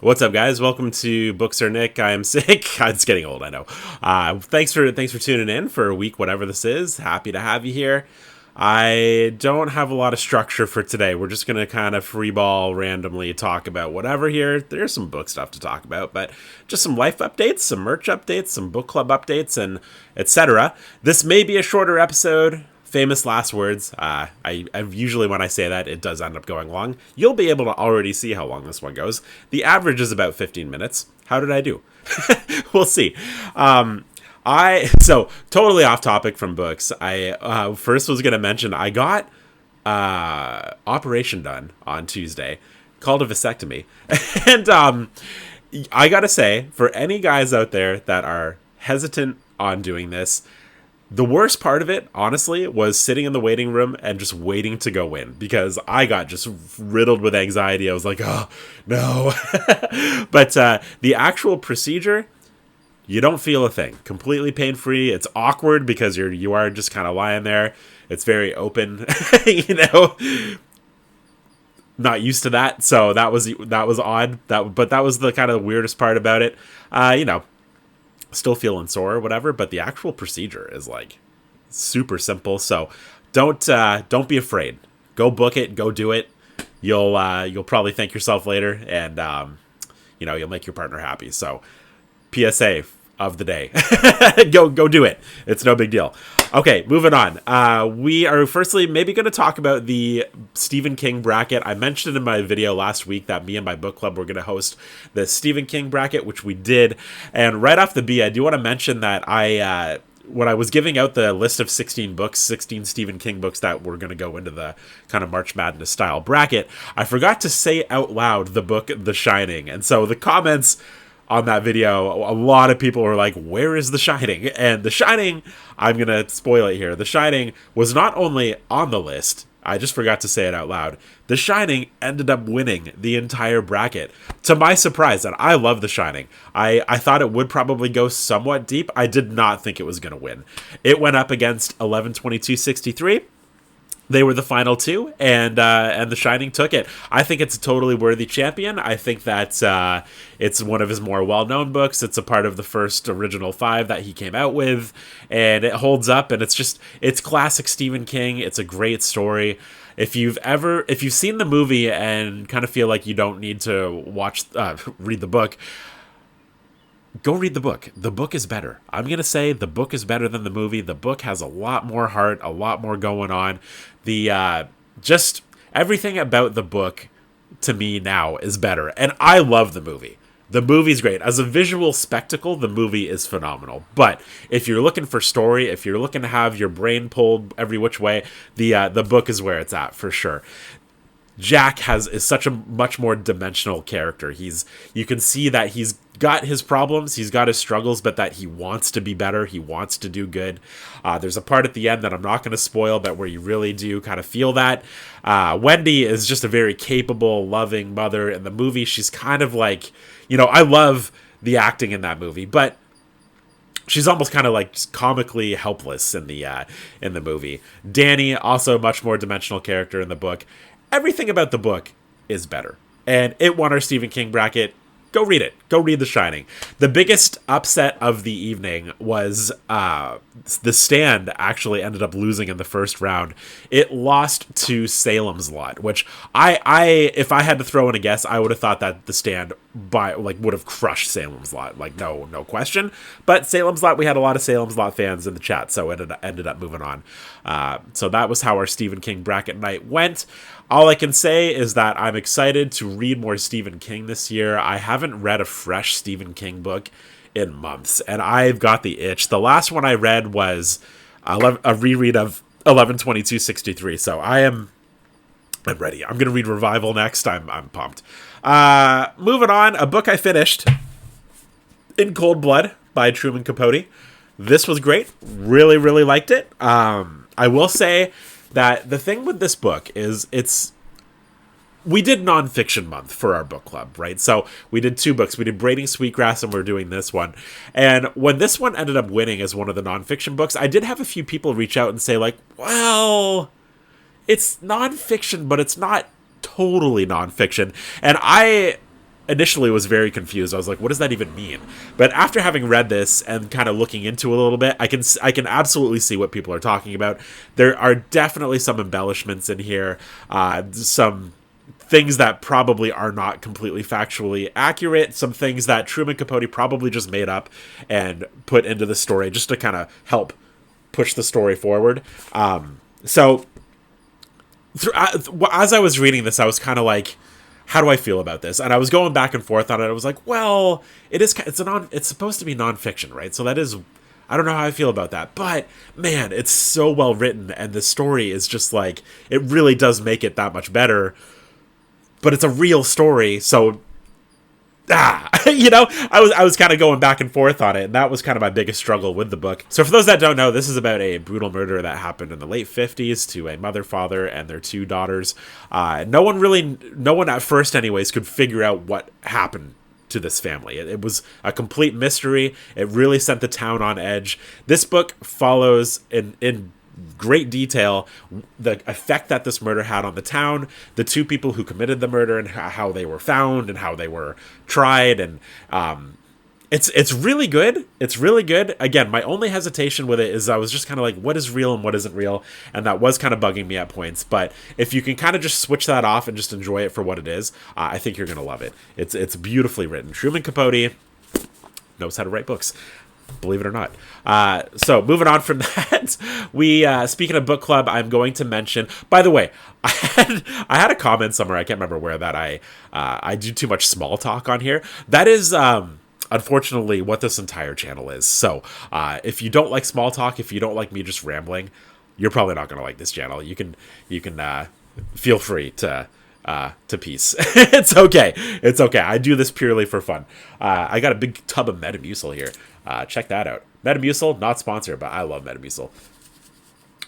What's up, guys? Welcome to Books or Nick. I am sick. It's getting old, I know. Thanks for tuning in for a week, whatever this is. Happy to have you here. I don't have a lot of structure for today. We're just gonna kind of freeball randomly talk about whatever here. There's some book stuff to talk about, but just some life updates, some merch updates, some book club updates, and etc. This may be a shorter episode. Famous last words. I usually, when I say that, it does end up going long. You'll be able to already see how long this one goes. The average is about 15 minutes. How did I do? We'll see. So totally off topic from books. I first was gonna mention I got operation done on Tuesday, called a vasectomy, and I gotta say, for any guys out there that are hesitant on doing this, the worst part of it, honestly, was sitting in the waiting room and just waiting to go in, because I got just riddled with anxiety. I was like, oh, no. But the actual procedure, you don't feel a thing. Completely pain-free. It's awkward because you are just kind of lying there. It's very open, Not used to that, so that was odd. But that was the kind of weirdest part about it. Still feeling sore or whatever, but the actual procedure is like super simple. So don't be afraid. Go book it. Go do it. You'll probably thank yourself later, and you'll make your partner happy. So PSA of the day. Go do it. It's no big deal. Okay, moving on. We are firstly maybe going to talk about the Stephen King bracket. I mentioned in my video last week that me and my book club were going to host the Stephen King bracket, which we did. And right off the bat, I do want to mention that when I was giving out the list of 16 books, 16 Stephen King books that were going to go into the kind of March Madness style bracket, I forgot to say out loud the book The Shining. And so the comments on that video, a lot of people were like, where is The Shining? And The Shining, I'm going to spoil it here, The Shining was not only on the list, I just forgot to say it out loud, The Shining ended up winning the entire bracket. To my surprise, and I love The Shining. I thought it would probably go somewhat deep. I did not think it was going to win. It went up against 11/22/63. They were the final two, and The Shining took it. I think it's a totally worthy champion. I think that it's one of his more well-known books. It's a part of the first original 5 that he came out with, and it holds up, and it's classic Stephen King. It's a great story. If you've seen the movie and kind of feel like you don't need to read the book, go read the book. The book is better. I'm going to say the book is better than the movie. The book has a lot more heart, a lot more going on. Just everything about the book to me now is better. And I love the movie. The movie's great. As a visual spectacle, the movie is phenomenal. But if you're looking for story, if you're looking to have your brain pulled every which way, the book is where it's at for sure. Jack is such a much more dimensional character. You can see that he's got his problems, he's got his struggles, but that he wants to be better, he wants to do good. There's a part at the end that I'm not going to spoil, but where you really do kind of feel that. Wendy is just a very capable, loving mother. In the movie, she's kind of like, I love the acting in that movie, but she's almost kind of like just comically helpless in the movie. Danny, also a much more dimensional character in the book. Everything about the book is better. And it won our Stephen King bracket. Go read it. Go read The Shining. The biggest upset of the evening was The Stand actually ended up losing in the first round. It lost to Salem's Lot, which if I had to throw in a guess, I would have thought that The Stand would have crushed Salem's Lot. No question. But Salem's Lot, we had a lot of Salem's Lot fans in the chat, so it ended up moving on. So that was how our Stephen King bracket night went. All I can say is that I'm excited to read more Stephen King this year. I haven't read a fresh Stephen King book in months, and I've got the itch. The last one I read was a reread of 11/22/63, so I'm ready. I'm going to read Revival next. I'm pumped. Moving on, a book I finished, In Cold Blood by Truman Capote. This was great. Really, really liked it. I will say that the thing with this book is we did nonfiction month for our book club, right? So we did 2 books. We did Braiding Sweetgrass, and we're doing this one. And when this one ended up winning as one of the nonfiction books, I did have a few people reach out and say, like, well, it's nonfiction, but it's not totally nonfiction. And initially was very confused. I was like, what does that even mean? But after having read this and kind of looking into it a little bit, I can absolutely see what people are talking about. There are definitely some embellishments in here, some things that probably are not completely factually accurate, some things that Truman Capote probably just made up and put into the story just to kind of help push the story forward. So as I was reading this, I was kind of like, how do I feel about this? And I was going back and forth on it. I was like, well, it's supposed to be nonfiction, right? So that is, I don't know how I feel about that, but man, it's so well written, and the story is just like, it really does make it that much better. But it's a real story, so I was kind of going back and forth on it, and that was kind of my biggest struggle with the book. So for those that don't know, this is about a brutal murder that happened in the late 50s to a mother, father, and their 2 daughters. No one at first anyways could figure out what happened to this family. It was a complete mystery. It really sent the town on edge. This book follows in great detail the effect that this murder had on the town, the 2 people who committed the murder, and how they were found and how they were tried. And it's really good. It's really good. Again, my only hesitation with it is I was just kind of like, what is real and what isn't real, and that was kind of bugging me at points. But if you can kind of just switch that off and just enjoy it for what it is, I think you're gonna love it. It's beautifully written. Truman Capote knows how to write books, believe it or not. So moving on from that, we speaking of book club, I'm going to mention, by the way, I had a comment somewhere, I can't remember where, that I do too much small talk on here. That is unfortunately what this entire channel is. So if you don't like small talk, if you don't like me just rambling, you're probably not going to like this channel. You can feel free to peace. It's okay. I do this purely for fun. I got a big tub of Metamucil here. Check that out. Metamucil, not sponsored, but I love Metamucil.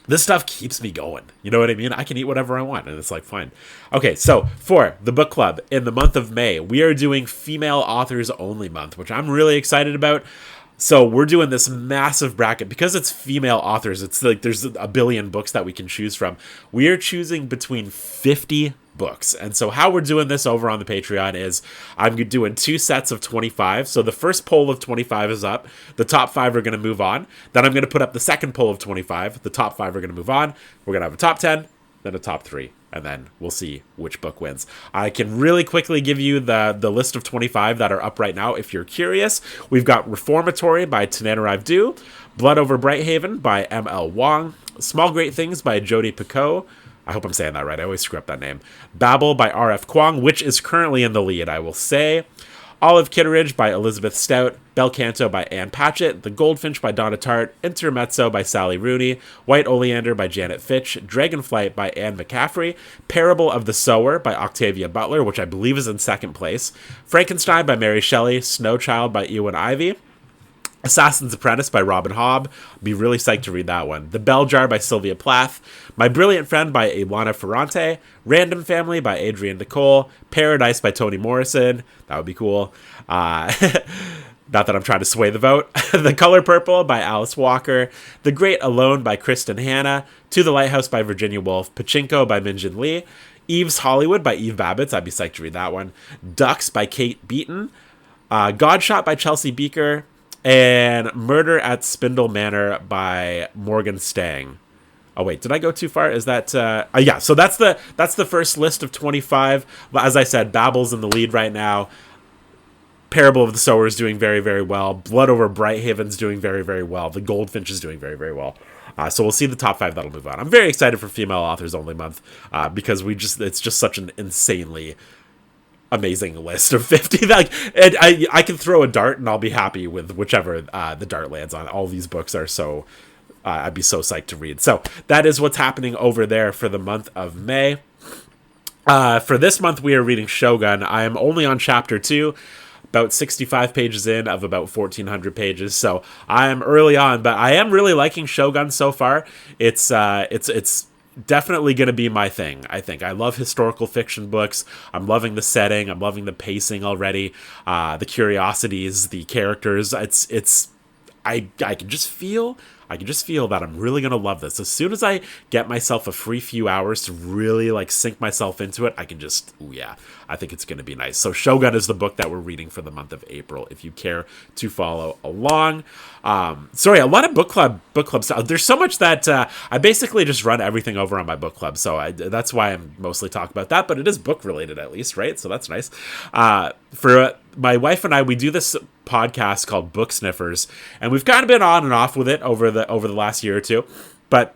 This stuff keeps me going. You know what I mean? I can eat whatever I want, and it's like fine. Okay, so for the book club in the month of May, we are doing Female Authors Only Month, which I'm really excited about. So we're doing this massive bracket because it's female authors. It's like there's a billion books that we can choose from. We are choosing between 50 books. And so how we're doing this over on the Patreon is I'm doing 2 sets of 25. So the first poll of 25 is up. The top 5 are going to move on. Then I'm going to put up the second poll of 25. The top 5 are going to move on. We're going to have a top 10, then a top 3. And then we'll see which book wins. I can really quickly give you the list of 25 that are up right now if you're curious. We've got Reformatory by Tananarive Due, Blood Over Brighthaven by M.L. Wong, Small Great Things by Jodi Picoult. I hope I'm saying that right. I always screw up that name. Babel by R.F. Kuang, which is currently in the lead, I will say. Olive Kitteridge by Elizabeth Stout, Bel Canto by Anne Patchett, The Goldfinch by Donna Tartt, Intermezzo by Sally Rooney, White Oleander by Janet Fitch, Dragonflight by Anne McCaffrey, Parable of the Sower by Octavia Butler, which I believe is in second place, Frankenstein by Mary Shelley, Snow Child by Ewan Ivey, Assassin's Apprentice by Robin Hobb. Be really psyched to read that one. The Bell Jar by Sylvia Plath. My Brilliant Friend by Ilana Ferrante. Random Family by Adrienne Nicole. Paradise by Toni Morrison. That would be cool. Not that I'm trying to sway the vote. The Color Purple by Alice Walker. The Great Alone by Kristen Hanna. To the Lighthouse by Virginia Woolf. Pachinko by Minjin Lee. Eve's Hollywood by Eve Babbitts. I'd be psyched to read that one. Ducks by Kate Beaton. Godshot by Chelsea Beaker. And Murder at Spindle Manor by Morgan Stang. Oh wait, did I go too far? Is that yeah, so that's the first list of 25. As I said, Babel's in the lead right now. Parable of the Sower is doing very, very well. Blood Over Brighthaven's doing very, very well. The Goldfinch is doing very, very well. So we'll see the top 5 that'll move on. I'm very excited for Female Authors Only Month because it's just such an insanely amazing list of 50. Like, and I can throw a dart and I'll be happy with whichever the dart lands on. All these books are so I'd be so psyched to read. So that is what's happening over there for the month of May. For this month, we are reading Shogun. I am only on chapter 2, about 65 pages in of about 1,400 pages. So I am early on, but I am really liking Shogun so far. It's definitely going to be my thing, I think. I love historical fiction books. I'm loving the setting. I'm loving the pacing already. The curiosities, the characters. I can just feel I can just feel that I'm really going to love this. As soon as I get myself a free few hours to really like sink myself into it, I can just, ooh, yeah, I think it's going to be nice. So Shogun is the book that we're reading for the month of April, if you care to follow along. Sorry, a lot of book club stuff. There's so much that I basically just run everything over on my book club. So that's why I'm mostly talking about that, but it is book related at least, right? So that's nice. For my wife and I, we do this podcast called Book Sniffers, and we've kind of been on and off with it over the last year or two, but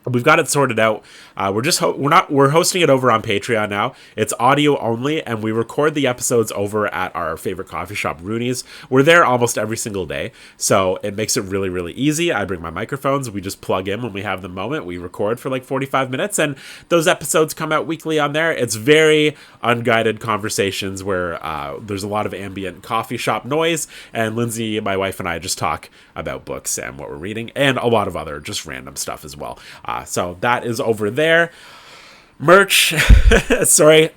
we've got it sorted out. We're hosting it over on Patreon now. It's audio only, and we record the episodes over at our favorite coffee shop, Rooney's. We're there almost every single day, so it makes it really, really easy. I bring my microphones. We just plug in when we have the moment. We record for like 45 minutes, and those episodes come out weekly on there. It's very unguided conversations where there's a lot of ambient coffee shop noise, and Lindsay, my wife, and I just talk about books and what we're reading, and a lot of other just random stuff as well. So that is over there. Merch, sorry,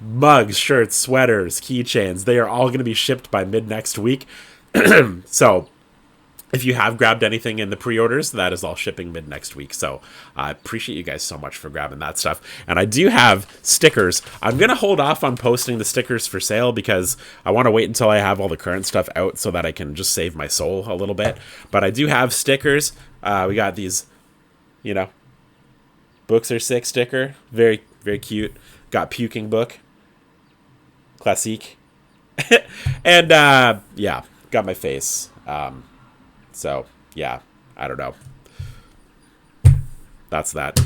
mugs, shirts, sweaters, keychains, they are all going to be shipped by mid next week. So if you have grabbed anything in the pre-orders, that is all shipping mid next week. So I appreciate you guys so much for grabbing that stuff. And I do have stickers. I'm going to hold off on posting the stickers for sale because I want to wait until I have all the current stuff out so that I can just save my soul a little bit. But I do have stickers. We got these, books are sick sticker. Very, very cute. Got puking book. Classique. And, yeah, got my face. So, yeah, I don't know. That's that.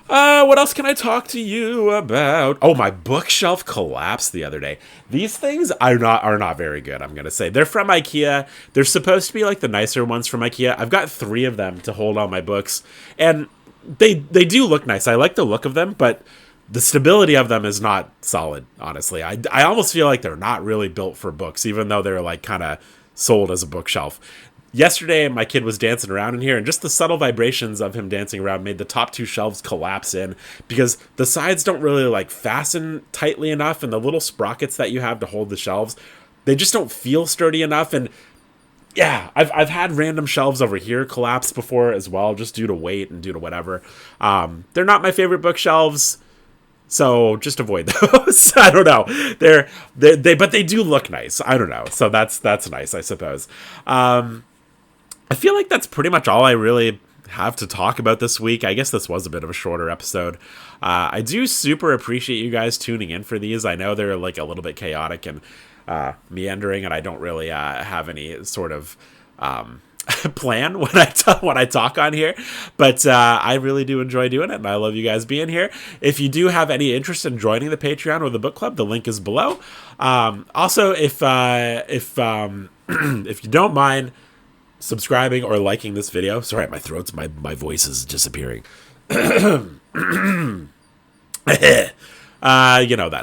What else can I talk to you about? Oh, my bookshelf collapsed the other day. These things are not very good, I'm going to say. They're from IKEA. They're supposed to be like the nicer ones from IKEA. I've got 3 of them to hold all my books. And they do look nice. I like the look of them, but the stability of them is not solid, honestly. I almost feel like they're not really built for books, even though they're like kind of sold as a bookshelf. Yesterday, my kid was dancing around in here, and just the subtle vibrations of him dancing around made the top 2 shelves collapse in because the sides don't really like fasten tightly enough, and the little sprockets that you have to hold the shelves, they just don't feel sturdy enough. And yeah, I've had random shelves over here collapse before as well, just due to weight and due to whatever. They're not my favorite bookshelves, so just avoid those. I don't know. But they do look nice. I don't know. So that's nice, I suppose. I feel like that's pretty much all I really have to talk about this week. I guess this was a bit of a shorter episode. I do super appreciate you guys tuning in for these. I know they're like a little bit chaotic and meandering, and I don't really have any sort of plan when I talk on here, but I really do enjoy doing it, and I love you guys being here. If you do have any interest in joining the Patreon or the book club, the link is below. Also, if if you don't mind subscribing or liking this video, sorry, my voice is disappearing. That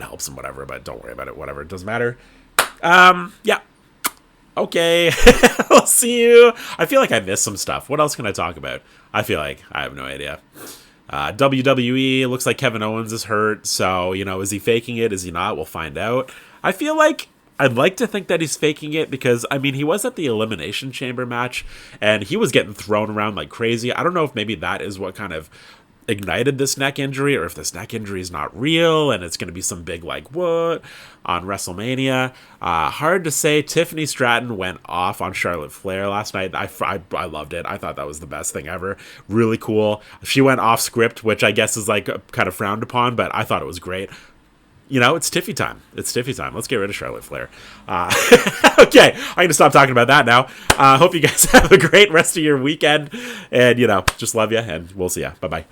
helps and whatever, but don't worry about it. Whatever, it doesn't matter. Yeah. Okay. I'll see you. I feel like I missed some stuff. What else can I talk about? I feel like I have no idea. WWE, looks like Kevin Owens is hurt. So, is he faking it? Is he not? We'll find out. I feel like I'd like to think that he's faking it because, he was at the Elimination Chamber match and he was getting thrown around like crazy. I don't know if maybe that is what kind of ignited this neck injury, or if this neck injury is not real and it's going to be some big what on WrestleMania. Hard to say. Tiffany Stratton went off on Charlotte Flair last night. I loved it. I thought that was the best thing ever. Really cool. She went off script, which I guess is like kind of frowned upon, but I thought it was great. It's Tiffy time. It's Tiffy time. Let's get rid of Charlotte Flair. Okay, I'm going to stop talking about that now. Hope you guys have a great rest of your weekend. And, just love you, and we'll see ya. Bye-bye.